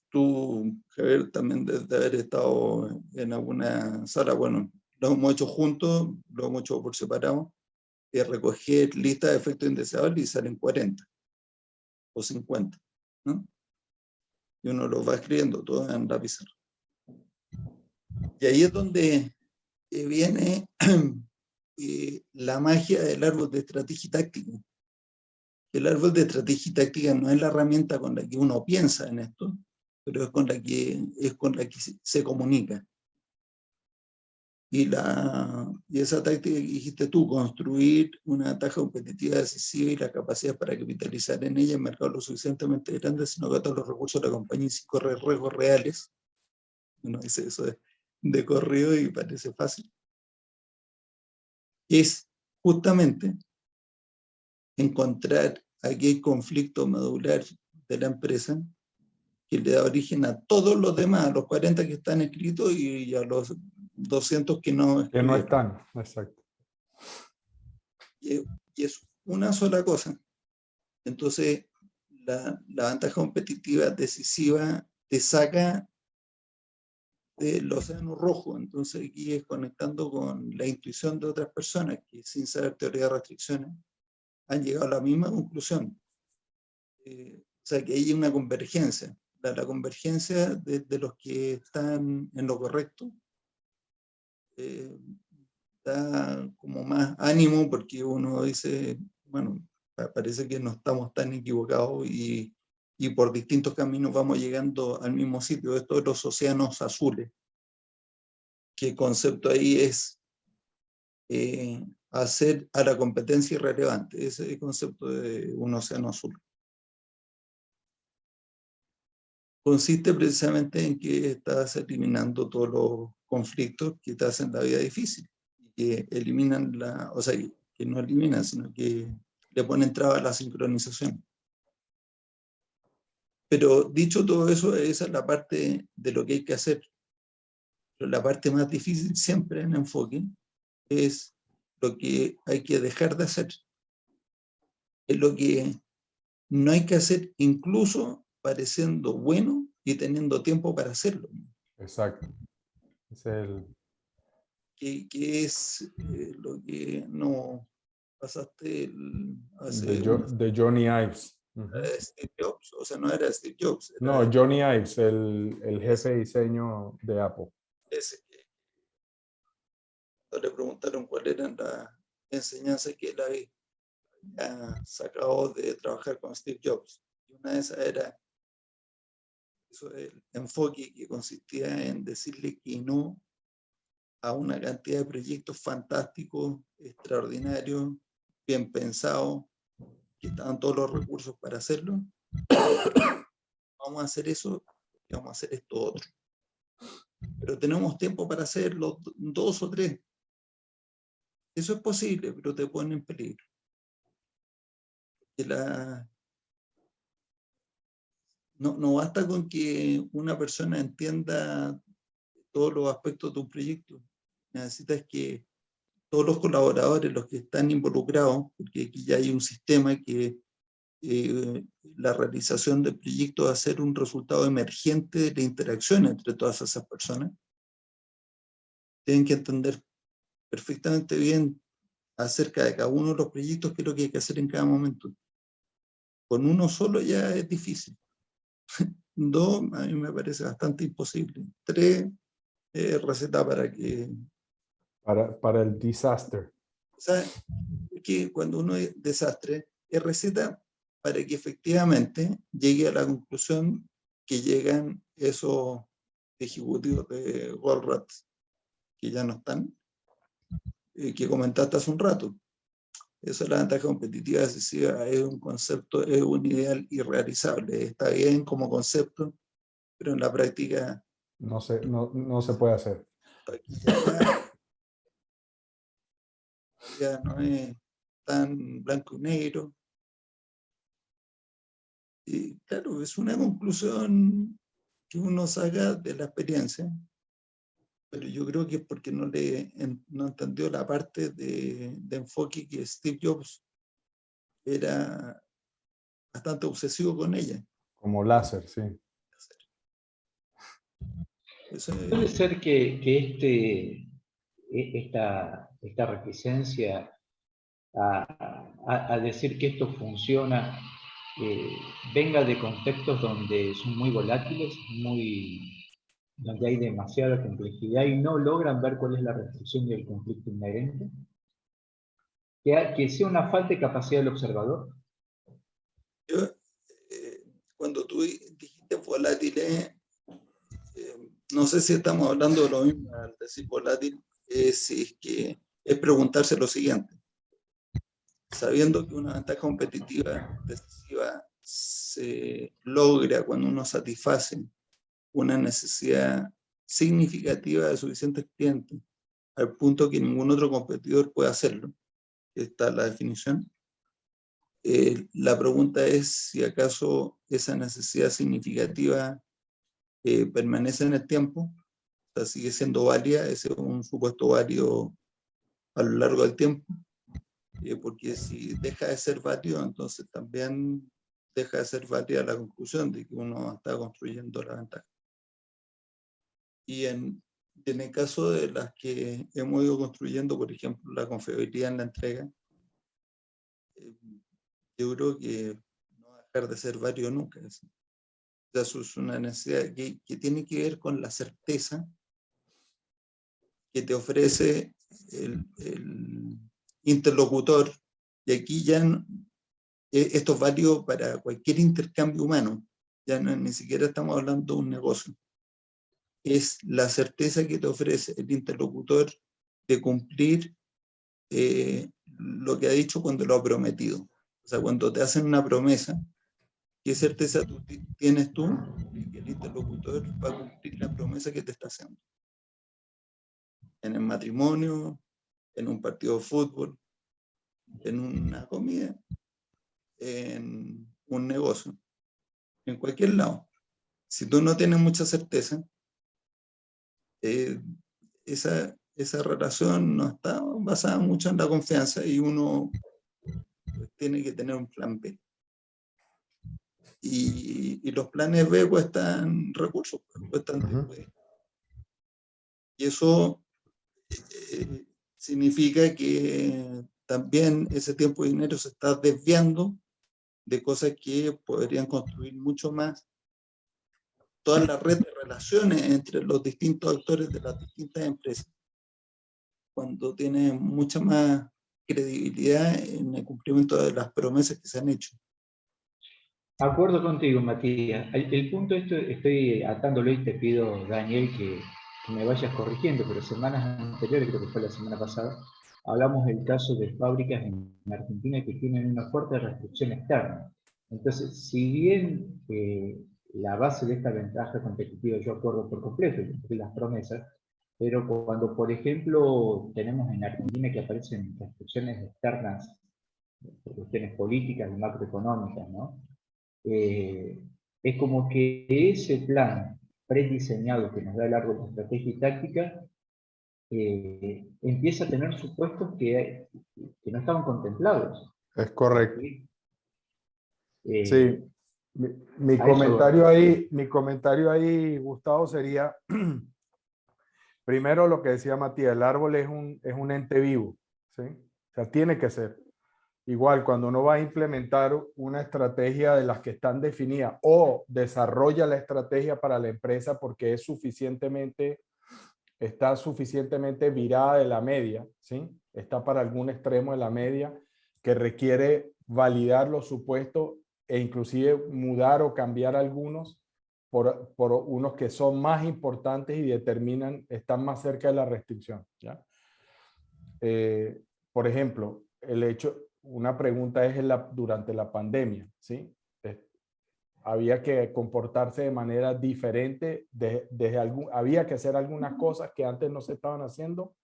tú, Javier, también de haber estado en alguna sala, bueno, lo hemos hecho juntos, lo hemos hecho por separado, recoger listas de efectos indeseables y salen 40 o 50, ¿no? Y uno los va escribiendo todo en la pizarra. Y ahí es donde viene la magia del árbol de estrategia y táctica. El árbol de estrategia y táctica no es la herramienta con la que uno piensa en esto, pero es con la que se comunica. Y esa táctica que dijiste tú, construir una ventaja competitiva decisiva y la capacidad para capitalizar en ella en mercados lo suficientemente grandes, sino que todos los recursos de la compañía sin correr riesgos reales. Uno dice eso de corrido y parece fácil. Es justamente encontrar aquel conflicto medular de la empresa que le da origen a todos los demás, a los 40 que están escritos y a los 200 que no escribieron. Que no están, exacto. Y es una sola cosa. Entonces, la ventaja competitiva decisiva te saca del océano rojo. Entonces, aquí es conectando con la intuición de otras personas que, sin saber teoría de restricciones, han llegado a la misma conclusión. O sea, que hay una convergencia. La convergencia de los que están en lo correcto da como más ánimo porque uno dice, bueno, parece que no estamos tan equivocados y por distintos caminos vamos llegando al mismo sitio. Esto de los océanos azules, que el concepto ahí es hacer a la competencia irrelevante, ese es el concepto de un océano azul. Consiste precisamente en que estás eliminando todos los conflictos que te hacen la vida difícil, que eliminan o sea, que no eliminan, sino que le ponen traba a la sincronización. Pero dicho todo eso, esa es la parte de lo que hay que hacer. Pero la parte más difícil siempre en enfoque es lo que hay que dejar de hacer. Es lo que no hay que hacer incluso pareciendo bueno y teniendo tiempo para hacerlo. Exacto. Es el... que es lo que no pasaste de Johnny Ives. Steve Jobs, o sea, no era Steve Jobs. Era No, Johnny Ives, el jefe de diseño de Apple. ese que le preguntaron cuál eran las enseñanzas que él había sacado de trabajar con Steve Jobs. Y una de esas era eso, el enfoque que consistía en decirle que no a una cantidad de proyectos fantásticos, extraordinarios, bien pensados, que estaban todos los recursos para hacerlo. Vamos a hacer eso y vamos a hacer esto otro. Pero tenemos tiempo para hacerlo 2 o 3. Eso es posible, pero te pone en peligro. No basta con que una persona entienda todos los aspectos de un proyecto. Necesitas que todos los colaboradores, los que están involucrados, porque aquí ya hay un sistema que la realización del proyecto va a ser un resultado emergente de la interacción entre todas esas personas, tienen que entender perfectamente bien acerca de cada uno de los proyectos qué es lo que hay que hacer en cada momento. Con uno solo ya es difícil. 2, a mí me parece bastante imposible. 3, receta para que... Para el disaster. O sea, que cuando uno es desastre, es receta para que efectivamente llegue a la conclusión que llegan esos ejecutivos de Goldratt, que ya no están, que comentaste hace un rato. Eso es la ventaja competitiva decisiva, es un concepto, es un ideal irrealizable. Está bien como concepto, pero en la práctica no se puede hacer. Ya no es tan blanco y negro. Y claro, es una conclusión que uno saca de la experiencia, pero yo creo que es porque no entendió la parte de enfoque que Steve Jobs era bastante obsesivo con ella. Como láser, sí. Puede ser que esta reticencia a decir que esto funciona venga de contextos donde son muy volátiles, donde hay demasiada complejidad y no logran ver cuál es la restricción y el conflicto inherente. Que sea una falta de capacidad del observador. Cuando tú dijiste volátiles, no sé si estamos hablando de lo mismo al decir volátil, es preguntarse lo siguiente. Sabiendo que una ventaja competitiva decisiva se logra cuando uno satisface una necesidad significativa de suficientes clientes, al punto que ningún otro competidor puede hacerlo. Esta es la definición. La pregunta es si acaso esa necesidad significativa permanece en el tiempo, o sea, sigue siendo válida, ese es un supuesto válido a lo largo del tiempo, porque si deja de ser válido, entonces también deja de ser válida la conclusión de que uno está construyendo la ventaja. Y en el caso de las que hemos ido construyendo, por ejemplo, la confiabilidad en la entrega, yo creo que no va a dejar de ser válido nunca. O sea, eso es una necesidad que tiene que ver con la certeza que te ofrece el interlocutor. Y aquí ya esto es válido para cualquier intercambio humano. Ya ni siquiera estamos hablando de un negocio. Es la certeza que te ofrece el interlocutor de cumplir lo que ha dicho cuando lo ha prometido. O sea, cuando te hacen una promesa, ¿qué certeza tienes tú de que el interlocutor va a cumplir la promesa que te está haciendo? En el matrimonio, en un partido de fútbol, en una comida, en un negocio, en cualquier lado. Si tú no tienes mucha certeza, esa relación no está basada mucho en la confianza y uno tiene que tener un plan B. Y los planes B cuestan recursos, cuestan tiempo. Y eso significa que también ese tiempo y dinero se está desviando de cosas que podrían construir mucho más toda la red de relaciones entre los distintos actores de las distintas empresas, cuando tiene mucha más credibilidad en el cumplimiento de las promesas que se han hecho. De acuerdo contigo, Matías. El punto estoy atándolo y te pido, Daniel, que me vayas corrigiendo, pero semanas anteriores, creo que fue la semana pasada, hablamos del caso de fábricas en Argentina que tienen una fuerte restricción externa. Entonces, si bien la base de esta ventaja competitiva yo acuerdo por completo, las promesas, pero cuando, por ejemplo, tenemos en Argentina que aparecen restricciones externas, por cuestiones políticas y macroeconómicas, ¿no? Es como que ese plan prediseñado que nos da el árbol de estrategia y táctica empieza a tener supuestos que no estaban contemplados. Es correcto. Sí. Mi comentario ahí, Gustavo, sería primero lo que decía Matías, el árbol es un ente vivo, ¿sí? O sea, tiene que ser. Igual, cuando uno va a implementar una estrategia de las que están definidas o desarrolla la estrategia para la empresa porque está suficientemente virada de la media, ¿sí? Está para algún extremo de la media que requiere validar los supuestos e inclusive mudar o cambiar algunos por unos que son más importantes y están más cerca de la restricción, ¿ya? Por ejemplo, una pregunta es durante la pandemia, ¿sí? Había que comportarse de manera diferente, había que hacer algunas cosas que antes no se estaban haciendo,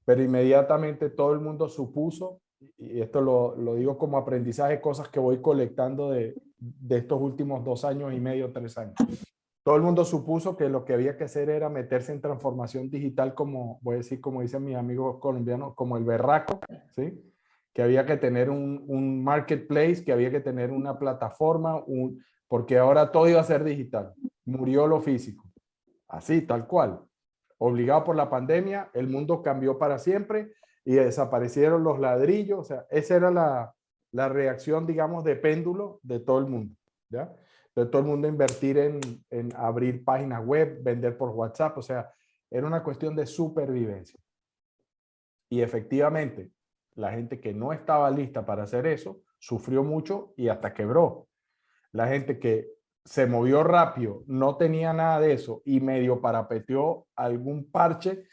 pero inmediatamente todo el mundo supuso, y esto lo digo como aprendizaje, cosas que voy colectando de estos últimos 2 años y medio, 3 años. todo el mundo supuso que lo que había que hacer era meterse en transformación digital, como voy a decir, como dicen mis amigos colombianos, como el berraco, ¿sí? Que había que tener un marketplace, que había que tener una plataforma, porque ahora todo iba a ser digital. Murió lo físico. Así, tal cual. Obligado por la pandemia, el mundo cambió para siempre y desaparecieron los ladrillos. O sea, esa era la reacción, digamos, de péndulo de todo el mundo, ¿ya? De todo el mundo invertir en abrir páginas web, vender por WhatsApp. O sea, era una cuestión de supervivencia. Y efectivamente, la gente que no estaba lista para hacer eso, sufrió mucho y hasta quebró. La gente que se movió rápido, no tenía nada de eso y medio parapeteó algún parche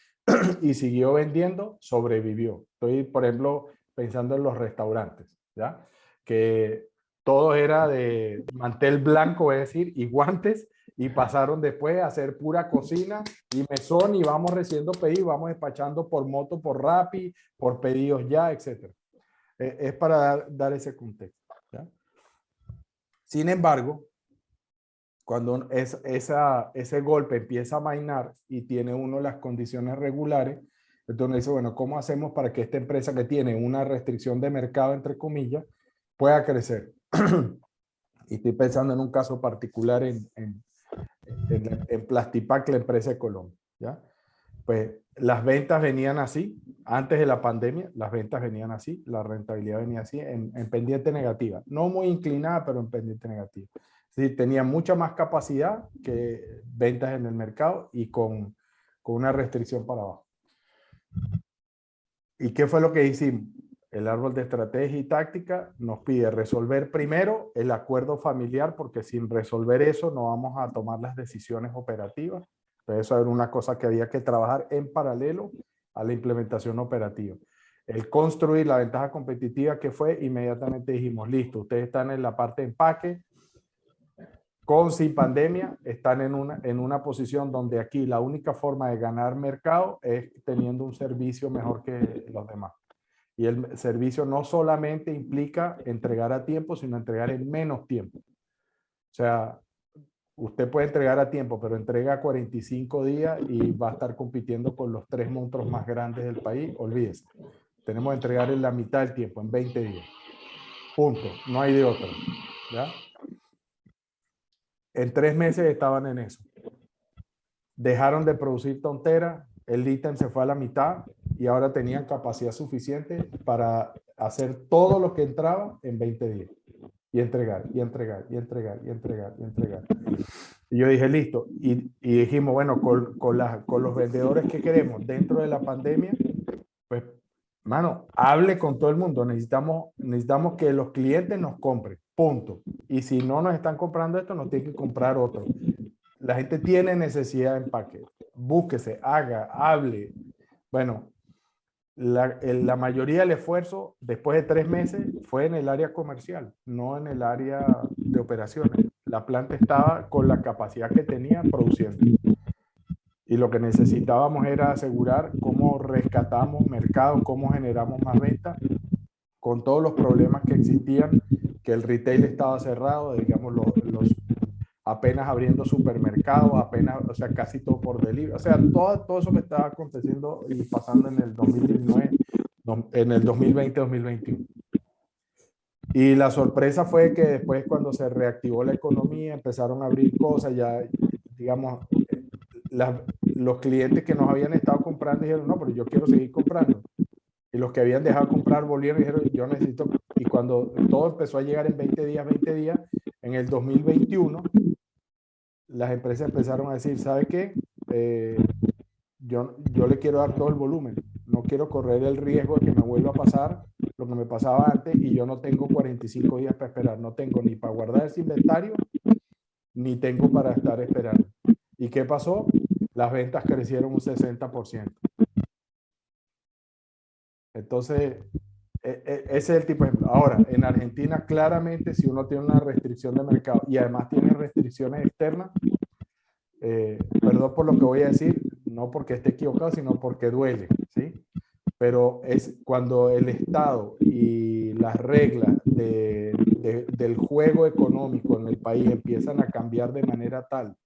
y siguió vendiendo, sobrevivió. Estoy, por ejemplo, pensando en los restaurantes, ¿ya? Que todo era de mantel blanco, es decir, y guantes, y pasaron después a hacer pura cocina y mesón, y vamos recibiendo pedidos, vamos despachando por moto, por Rappi, por pedidos ya, etc. Es para dar ese contexto, ¿ya? Sin embargo, cuando ese golpe empieza a mainar y tiene uno las condiciones regulares, entonces dice, bueno, ¿cómo hacemos para que esta empresa que tiene una restricción de mercado, entre comillas, pueda crecer? Y estoy pensando en un caso particular en Plastipac, la empresa de Colombia, ¿ya? Pues las ventas venían así, antes de la pandemia, las ventas venían así, la rentabilidad venía así, en pendiente negativa. No muy inclinada, pero en pendiente negativa. Es decir, tenía mucha más capacidad que ventas en el mercado y con una restricción para abajo. ¿Y qué fue lo que hicimos? El árbol de estrategia y táctica nos pide resolver primero el acuerdo familiar, porque sin resolver eso no vamos a tomar las decisiones operativas. Entonces eso era una cosa que había que trabajar en paralelo a la implementación operativa. El construir la ventaja competitiva, que fue, inmediatamente dijimos, listo, ustedes están en la parte de empaque, con sin pandemia, están en una posición donde aquí la única forma de ganar mercado es teniendo un servicio mejor que los demás. Y el servicio no solamente implica entregar a tiempo, sino entregar en menos tiempo. O sea, usted puede entregar a tiempo, pero entrega 45 días y va a estar compitiendo con los 3 monstruos más grandes del país. Olvídese. Tenemos que entregar en la mitad del tiempo, en 20 días. Punto. No hay de otra. ¿Ya? En 3 meses estaban en eso. Dejaron de producir tonteras, el ítem se fue a la mitad y ahora tenían capacidad suficiente para hacer todo lo que entraba en 20 días. Y entregar, y entregar, y entregar, y entregar, y entregar. Y yo dije, listo. Y dijimos, bueno, con los vendedores que queremos dentro de la pandemia, pues, mano, hable con todo el mundo. Necesitamos que los clientes nos compren. Punto. Y si no nos están comprando esto, nos tienen que comprar otro. La gente tiene necesidad de empaque. Búsquese, haga, hable. Bueno, la mayoría del esfuerzo, después de 3 meses, fue en el área comercial, no en el área de operaciones. La planta estaba con la capacidad que tenía produciendo. Y lo que necesitábamos era asegurar cómo rescatamos mercado, cómo generamos más ventas, con todos los problemas que existían, que el retail estaba cerrado, digamos, los apenas abriendo supermercados, apenas, o sea, casi todo por delivery. O sea, todo eso que estaba aconteciendo y pasando en el 2019, en el 2020-2021. Y la sorpresa fue que después, cuando se reactivó la economía, empezaron a abrir cosas, ya, digamos, los clientes que nos habían estado comprando dijeron, no, pero yo quiero seguir comprando. Y los que habían dejado comprar volvieron y dijeron, yo necesito. Y cuando todo empezó a llegar en 20 días, en el 2021, las empresas empezaron a decir, ¿sabe qué? Yo le quiero dar todo el volumen. No quiero correr el riesgo de que me vuelva a pasar lo que me pasaba antes y yo no tengo 45 días para esperar. No tengo ni para guardar ese inventario, ni tengo para estar esperando. ¿Y qué pasó? Las ventas crecieron un 60%. Entonces, ese es el tipo de ejemplo. Ahora, en Argentina, claramente, si uno tiene una restricción de mercado y además tiene restricciones externas, perdón por lo que voy a decir, no porque esté equivocado, sino porque duele, ¿sí? Pero es cuando el Estado y las reglas del juego económico en el país empiezan a cambiar de manera tal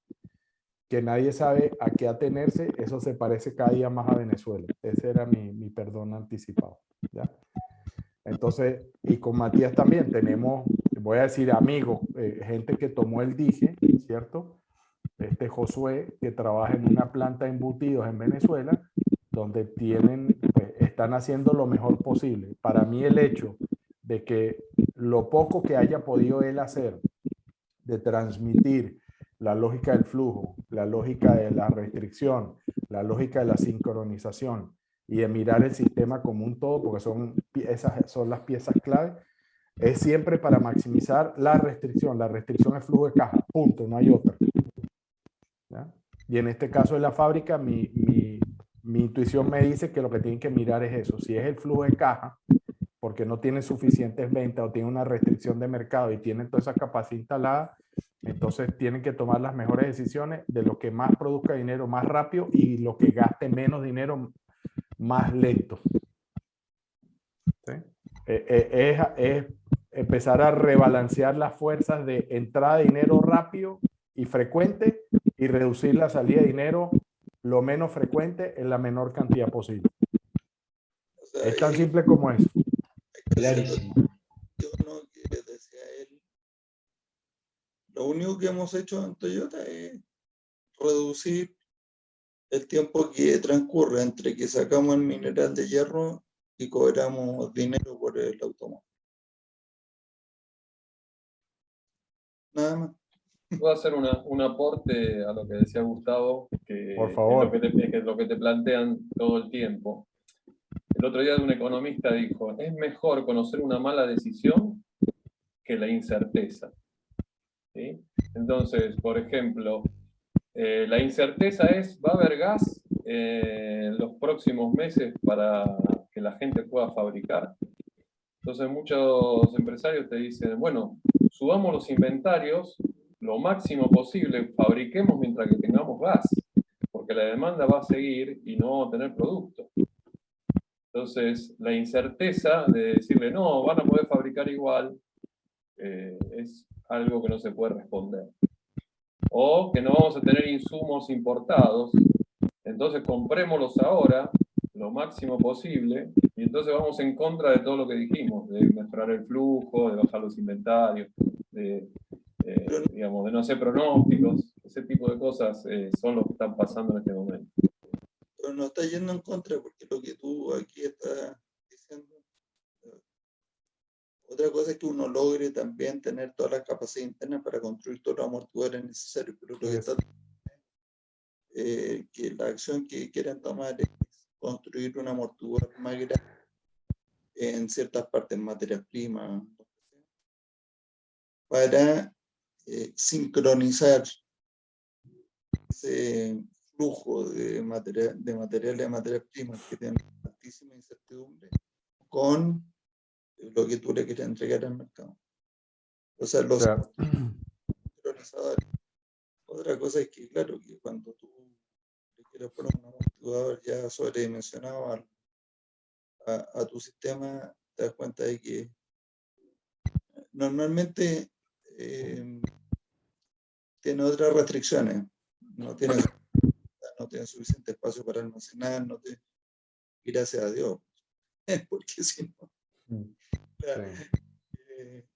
que nadie sabe a qué atenerse, eso se parece cada día más a Venezuela. Ese era mi perdón anticipado, ¿ya? Entonces, y con Matías también tenemos, voy a decir amigos, gente que tomó el dije, ¿cierto? Josué, que trabaja en una planta de embutidos en Venezuela, donde tienen, pues, están haciendo lo mejor posible. Para mí el hecho de que lo poco que haya podido él hacer, de transmitir la lógica del flujo, la lógica de la restricción, la lógica de la sincronización y de mirar el sistema como un todo, porque esas son las piezas clave, es siempre para maximizar la restricción. La restricción es flujo de caja, punto, no hay otra. ¿Ya? Y en este caso de la fábrica, mi intuición me dice que lo que tienen que mirar es eso. Si es el flujo de caja, porque no tienen suficientes ventas o tienen una restricción de mercado y tienen toda esa capacidad instalada, entonces tienen que tomar las mejores decisiones de lo que más produzca dinero más rápido y lo que gaste menos dinero más lento. ¿Sí? Es empezar a rebalancear las fuerzas de entrada de dinero rápido y frecuente y reducir la salida de dinero lo menos frecuente en la menor cantidad posible. O sea, Es tan simple como eso. Clarísimo. Uno que decía él, lo único que hemos hecho en Toyota es reducir el tiempo que transcurre entre que sacamos el mineral de hierro y cobramos dinero por el automóvil. Nada más. Puedo hacer un aporte a lo que decía Gustavo, que Por favor. es lo que te plantean todo el tiempo. El otro día un economista dijo, es mejor conocer una mala decisión que la incerteza. ¿Sí? Entonces, por ejemplo, la incerteza es, ¿va a haber gas en los próximos meses para que la gente pueda fabricar? Entonces muchos empresarios te dicen, bueno, subamos los inventarios lo máximo posible, fabriquemos mientras que tengamos gas, porque la demanda va a seguir y no vamos a tener producto. Entonces, la incerteza de decirle, no, van a poder fabricar igual, es algo que no se puede responder. O que no vamos a tener insumos importados, entonces comprémoslos ahora, lo máximo posible, y entonces vamos en contra de todo lo que dijimos, de mejorar el flujo, de bajar los inventarios, digamos, de no hacer pronósticos. Ese tipo de cosas son lo que están pasando en este momento. Pero no está yendo en contra, porque lo que tú aquí estás diciendo, otra cosa es que uno logre también tener todas las capacidades internas para construir todos los amortiguadores necesarios, pero lo que está que la acción que quieren tomar es construir un amortiguador más grande en ciertas partes, materias primas, para sincronizar ese flujo de materiales de materias primas que tienen altísima incertidumbre con lo que tú le quieres entregar al mercado. O sea, los sincronizadores. Otra cosa es que, claro, que cuando tú le quieres poner un amortiguador ya sobredimensionado a tu sistema, te das cuenta de que normalmente tiene otras restricciones. No tiene suficiente espacio para almacenar, y gracias a Dios, porque si no,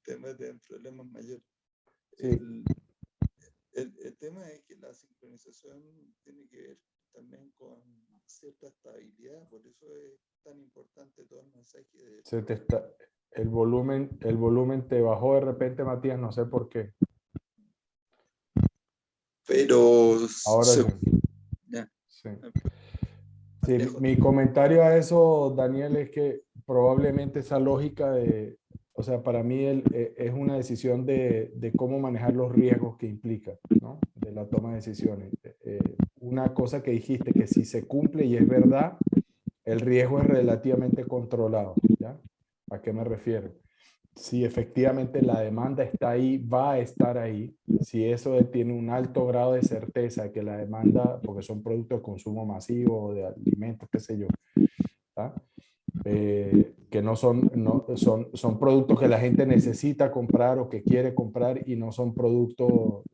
te metes en problemas mayores. Sí. El tema es que la sincronización tiene que ver también con cierta estabilidad, por eso es tan importante todo el mensaje de... el volumen te bajó de repente, Matías, no sé por qué. Pero ahora sí. Ya. Sí. Sí, mi comentario a eso, Daniel, es que probablemente esa lógica o sea, para mí es una decisión de cómo manejar los riesgos que implica, ¿no? De la toma de decisiones. Una cosa que dijiste, que si se cumple y es verdad, el riesgo es relativamente controlado, ¿ya? ¿A qué me refiero? Si efectivamente la demanda está ahí, va a estar ahí. Si eso tiene un alto grado de certeza de que la demanda, porque son productos de consumo masivo, de alimentos, qué sé yo, ¿tá? Que no son productos que la gente necesita comprar o que quiere comprar y no son productos,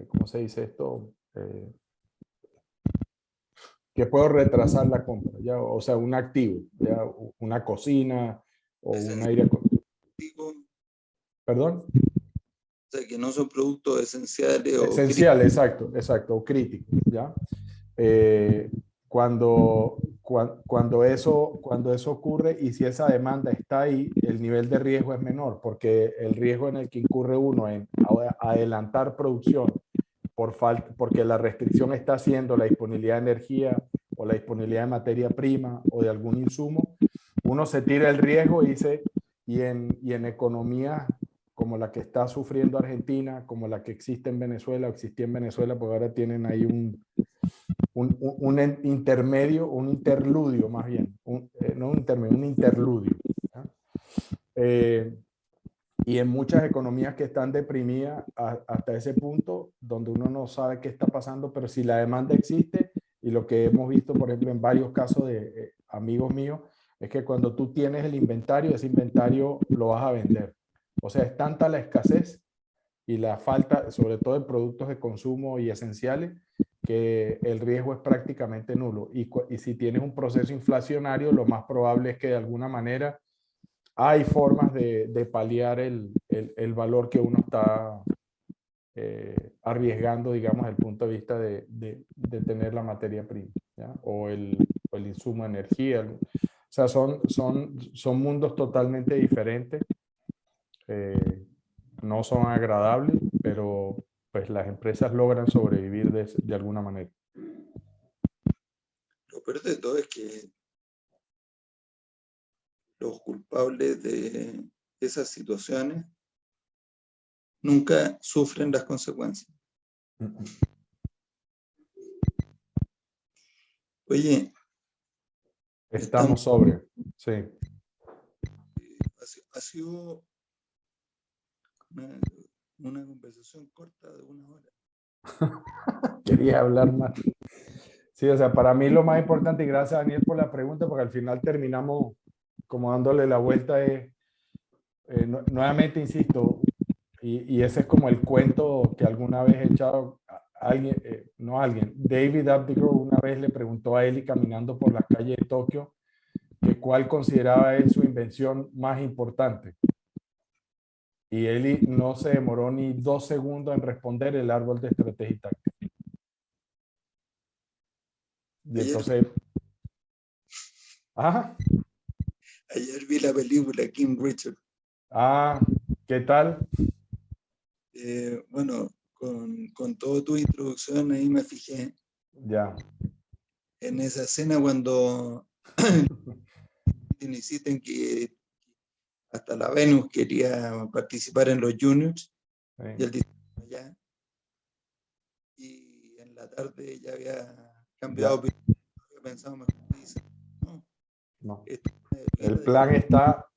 ¿cómo se dice esto? que puedo retrasar la compra, ¿ya? O sea, un activo, ¿ya? Una cocina o un aire acondicionado. ¿Perdón? O sea, que no son productos esenciales o Esencial, exacto, exacto, o crítico, ¿ya? Cuando eso ocurre y si esa demanda está ahí, el nivel de riesgo es menor, porque el riesgo en el que incurre uno en adelantar producción porque la restricción está haciendo la disponibilidad de energía o la disponibilidad de materia prima o de algún insumo, uno se tira el riesgo y en economías como la que está sufriendo Argentina, como la que existe en Venezuela o existía en Venezuela, porque ahora tienen ahí un intermedio, un interludio más bien, no un intermedio, un interludio. Y en muchas economías que están deprimidas hasta ese punto, donde uno no sabe qué está pasando, pero si la demanda existe, y lo que hemos visto, por ejemplo, en varios casos de amigos míos, es que cuando tú tienes el inventario, ese inventario lo vas a vender. O sea, es tanta la escasez y la falta, sobre todo en productos de consumo y esenciales, que el riesgo es prácticamente nulo. Y si tienes un proceso inflacionario, lo más probable es que de alguna manera hay formas de paliar el valor que uno está arriesgando, digamos, desde el punto de vista de tener la materia prima, ¿ya? O el insumo de energía. O sea, son mundos totalmente diferentes. No son agradables, pero pues las empresas logran sobrevivir de alguna manera. Lo peor de todo es que los culpables de esas situaciones nunca sufren las consecuencias. Oye, Estamos sobre, sí. Ha sido una conversación corta de 1 hora. Quería hablar más. Sí, o sea, para mí lo más importante, y gracias Daniel por la pregunta, porque al final terminamos como dándole la vuelta, nuevamente insisto, y ese es como el cuento que alguna vez he echado alguien, no alguien, David Abdigrove una vez le preguntó a Eli caminando por las calles de Tokio que cuál consideraba él su invención más importante. Y Eli no se demoró ni 2 segundos en responder: el árbol de estrategia y táctica. Y entonces, ajá. Ayer vi la película King Richard. Ah, ¿qué tal? Bueno, con toda tu introducción ahí me fijé Ya. en esa escena cuando insisten que hasta la Venus quería participar en los juniors, Sí. y él dice allá, y en la tarde ya había cambiado, había pensado mejor, y dice, no. Esto El plan está,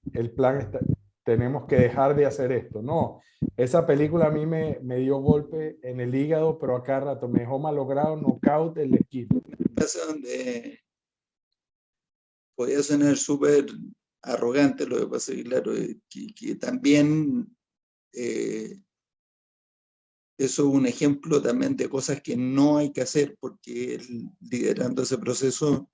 tenemos que dejar de hacer esto. No, esa película a mí me dio golpe en el hígado, pero a cada rato me dejó malogrado, knockout en la esquina. donde podía sonar súper arrogante, lo que pasa es que, claro, que también eso es un ejemplo también de cosas que no hay que hacer, porque él, liderando ese proceso,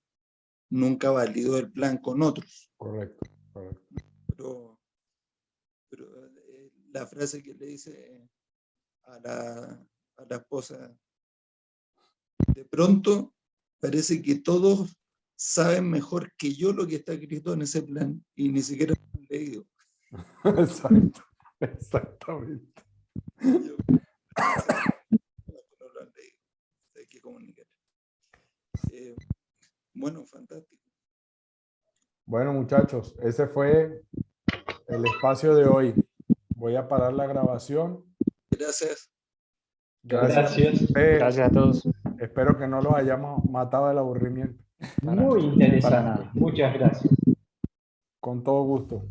nunca validó el plan con otros. Correcto, correcto. Pero la frase que le dice a la esposa, de pronto parece que todos saben mejor que yo lo que está escrito en ese plan y ni siquiera lo han leído. Exacto, exactamente. No lo han leído, hay que comunicar. Bueno, fantástico. Bueno, muchachos, ese fue el espacio de hoy. Voy a parar la grabación. Gracias. Gracias. Gracias a todos. Espero que no los hayamos matado del aburrimiento. Muy interesante. Muchas gracias. Con todo gusto.